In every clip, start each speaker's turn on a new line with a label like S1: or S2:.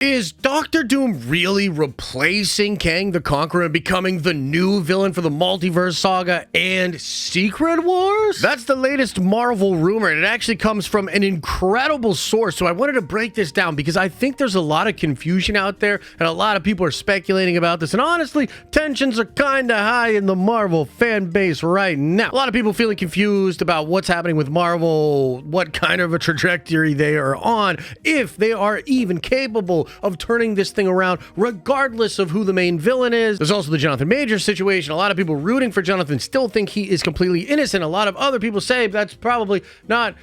S1: Is Doctor Doom really replacing Kang the Conqueror and becoming the new villain for the Multiverse saga and Secret Wars? That's the latest Marvel rumor, and it actually comes from an incredible source. So I wanted to break this down because I think there's a lot of confusion out there and a lot of people are speculating about this. And honestly, tensions are kind of high in the Marvel fan base right now. A lot of people feeling confused about what's happening with Marvel, what kind of a trajectory they are on, if they are even capable of turning this thing around regardless of who the main villain is. There's also the Jonathan Majors situation. A lot of people rooting for Jonathan still think he is completely innocent. A lot of other people say that's probably not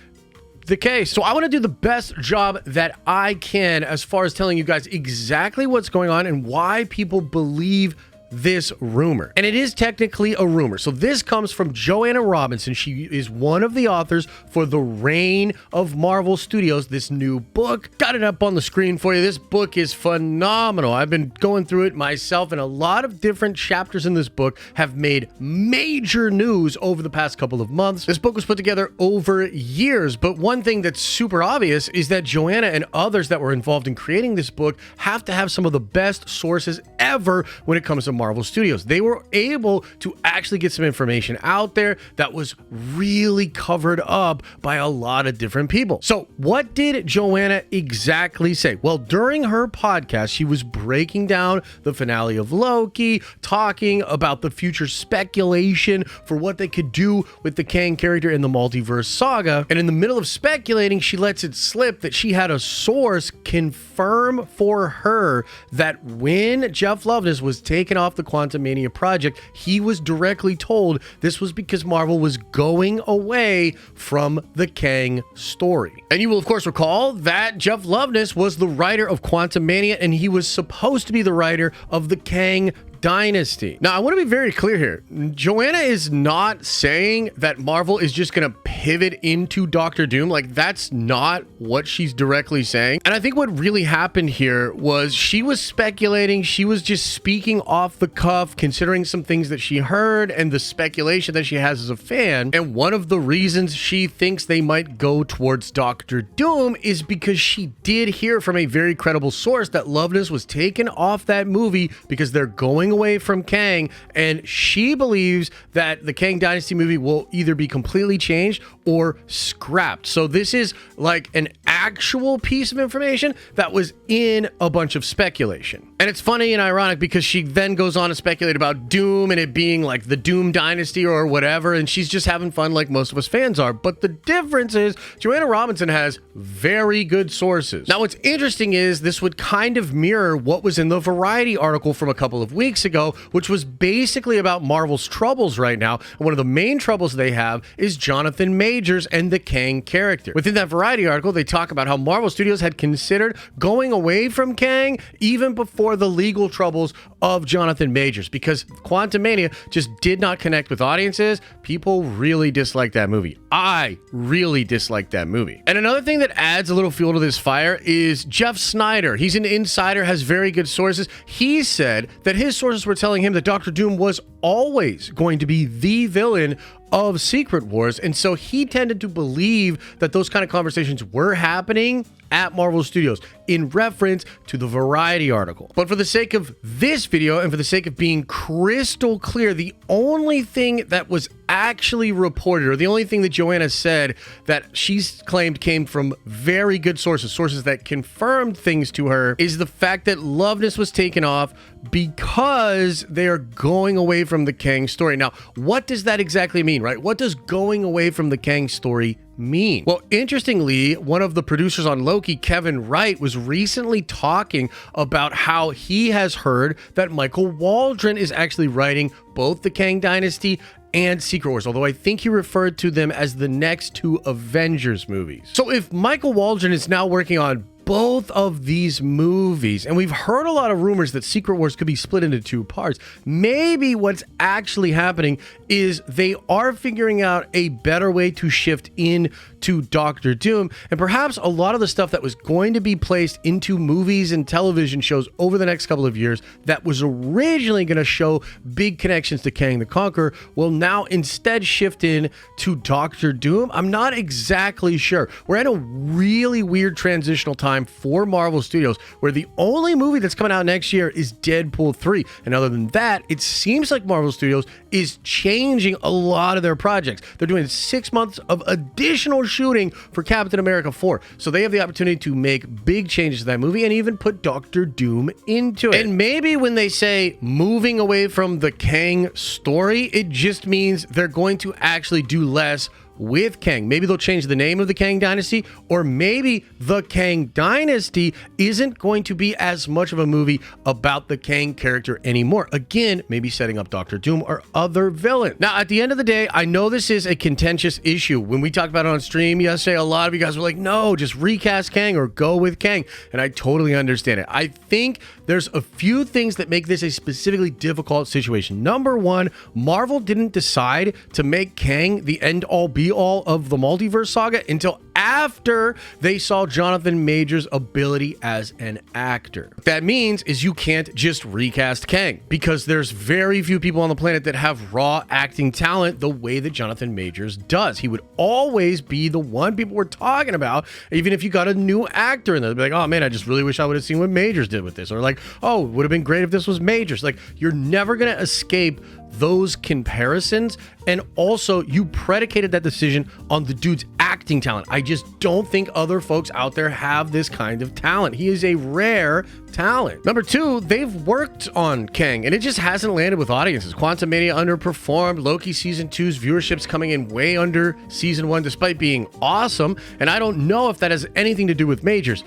S1: the case. So I want to do the best job that I can as far as telling you guys exactly what's going on and why people believe this rumor. And it is technically a rumor. So this comes from Joanna Robinson. She is one of the authors for The Reign of Marvel Studios, this new book. Got it up on the screen for you. This book is phenomenal. I've been going through it myself, and a lot of different chapters in this book have made major news over the past couple of months. This book was put together over years, but one thing that's super obvious is that Joanna and others that were involved in creating this book have to have some of the best sources ever when it comes to Marvel Studios. They were able to actually get some information out there that was really covered up by a lot of different people. So what did Joanna exactly say? Well, during her podcast, she was breaking down the finale of Loki, talking about the future speculation for what they could do with the Kang character in the Multiverse saga. And in the middle of speculating, she lets it slip that she had a source confirm for her that when Jeff Loveness was taken off the Quantumania project, he was directly told this was because Marvel was going away from the Kang story. And you will of course recall that Jeff Loveness was the writer of Quantumania, and he was supposed to be the writer of the Kang Dynasty. Now, I want to be very clear here. Joanna is not saying that Marvel is just going to pivot into Doctor Doom. Like, that's not what she's directly saying. And I think what really happened here was she was speculating. She was just speaking off the cuff, considering some things that she heard and the speculation that she has as a fan. And one of the reasons she thinks they might go towards Doctor Doom is because she did hear from a very credible source that Loveness was taken off that movie because they're going away from Kang, and she believes that the Kang Dynasty movie will either be completely changed or scrapped. So this is like an actual piece of information that was in a bunch of speculation. And it's funny and ironic because she then goes on to speculate about Doom and it being like the Doom Dynasty or whatever, and she's just having fun like most of us fans are. But the difference is Joanna Robinson has very good sources. Now, what's interesting is this would kind of mirror what was in the Variety article from a couple of weeks ago, which was basically about Marvel's troubles right now. And one of the main troubles they have is Jonathan Majors and the Kang character. Within that Variety article, they talk about how Marvel Studios had considered going away from Kang even before the legal troubles of Jonathan Majors, because Quantumania just did not connect with audiences. People really disliked that movie. I really disliked that movie. And another thing that adds a little fuel to this fire is Jeff Snyder. He's an insider, has very good sources. He said that his sources were telling him that Doctor Doom was always going to be the villain of Secret Wars, and so he tended to believe that those kind of conversations were happening at Marvel Studios in reference to the Variety article. But for the sake of this video and for the sake of being crystal clear, the only thing that was actually reported, or the only thing that Joanna said that she's claimed came from very good sources that confirmed things to her, is the fact that Loveness was taken off because they are going away from the Kang story. Now, what does that exactly mean, right? What does going away from the Kang story mean? Well, interestingly, one of the producers on Loki, Kevin Wright, was recently talking about how he has heard that Michael Waldron is actually writing both the Kang Dynasty and Secret Wars, although I think he referred to them as the next two Avengers movies. So if Michael Waldron is now working on both of these movies, and we've heard a lot of rumors that Secret Wars could be split into two parts, maybe what's actually happening is they are figuring out a better way to shift into Doctor Doom, and perhaps a lot of the stuff that was going to be placed into movies and television shows over the next couple of years that was originally going to show big connections to Kang the Conqueror will now instead shift in to Doctor Doom. I'm not exactly sure. We're at a really weird transitional time time for Marvel Studios, where the only movie that's coming out next year is Deadpool 3. And other than that, it seems like Marvel Studios is changing a lot of their projects. They're doing 6 months of additional shooting for Captain America 4. So they have the opportunity to make big changes to that movie and even put Doctor Doom into it. And maybe when they say moving away from the Kang story, it just means they're going to actually do less with Kang. Maybe they'll change the name of the Kang Dynasty, or maybe the Kang Dynasty isn't going to be as much of a movie about the Kang character anymore. Again, maybe setting up Doctor Doom or other villains. Now, at the end of the day, I know this is a contentious issue. When we talked about it on stream yesterday, a lot of you guys were like, no, just recast Kang or go with Kang. And I totally understand it. I think there's a few things that make this a specifically difficult situation. Number one, Marvel didn't decide to make Kang the end-all be-all of the multiverse saga until after they saw Jonathan Majors' ability as an actor. What that means is you can't just recast Kang, because there's very few people on the planet that have raw acting talent the way that Jonathan Majors does. He would always be the one people were talking about, even if you got a new actor in there. They'd be like, oh man, I just really wish I would have seen what Majors did with this. Or like, oh, it would have been great if this was Majors. Like, you're never going to escape those comparisons. And also, you predicated that decision on the dude's acting talent. I just don't think other folks out there have this kind of talent. He is a rare talent. Number two, they've worked on Kang and it just hasn't landed with audiences. Quantumania underperformed. Loki Season 2's viewership's coming in way under Season 1 despite being awesome. And I don't know if that has anything to do with Majors.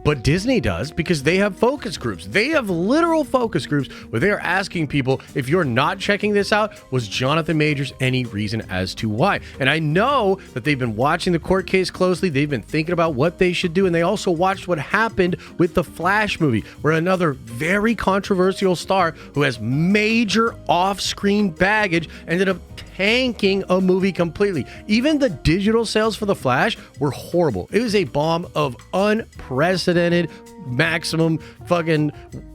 S1: But Disney does, because they have focus groups. They have literal focus groups where they are asking people, if you're not checking this out, was Jonathan Majors any reason as to why? And I know that they've been watching the court case closely. They've been thinking about what they should do. And they also watched what happened with the Flash movie, where another very controversial star who has major off-screen baggage ended up tanking a movie completely. Even the digital sales for the Flash were horrible. It was a bomb of unprecedented maximum fucking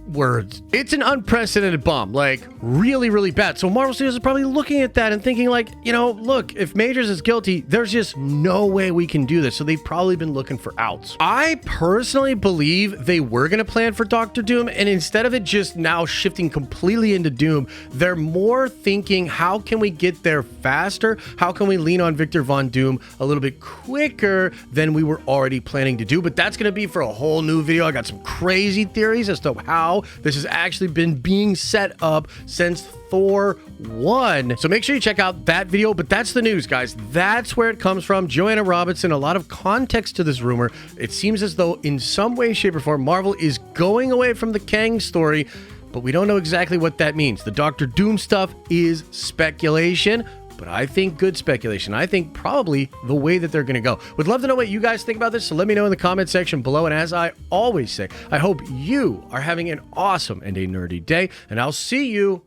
S1: words. It's an unprecedented bomb, like really, really bad. So Marvel Studios is probably looking at that and thinking like, you know, look, if Majors is guilty, there's just no way we can do this. So they've probably been looking for outs. I personally believe they were going to plan for Doctor Doom, and instead of it just now shifting completely into Doom, they're more thinking, how can we get there faster? How can we lean on Victor Von Doom a little bit quicker than we were already planning to do? But that's going to be for a whole new video. I got some crazy theories as to how this has actually been being set up since Thor 1. So make sure you check out that video. But that's the news, guys. That's where it comes from. Joanna Robinson, a lot of context to this rumor. It seems as though in some way, shape, or form, Marvel is going away from the Kang story, but we don't know exactly what that means. The Doctor Doom stuff is speculation, but I think good speculation. I think probably the way that they're going to go. Would love to know what you guys think about this, so let me know in the comment section below. And as I always say, I hope you are having an awesome and a nerdy day, and I'll see you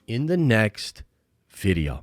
S1: in the next video.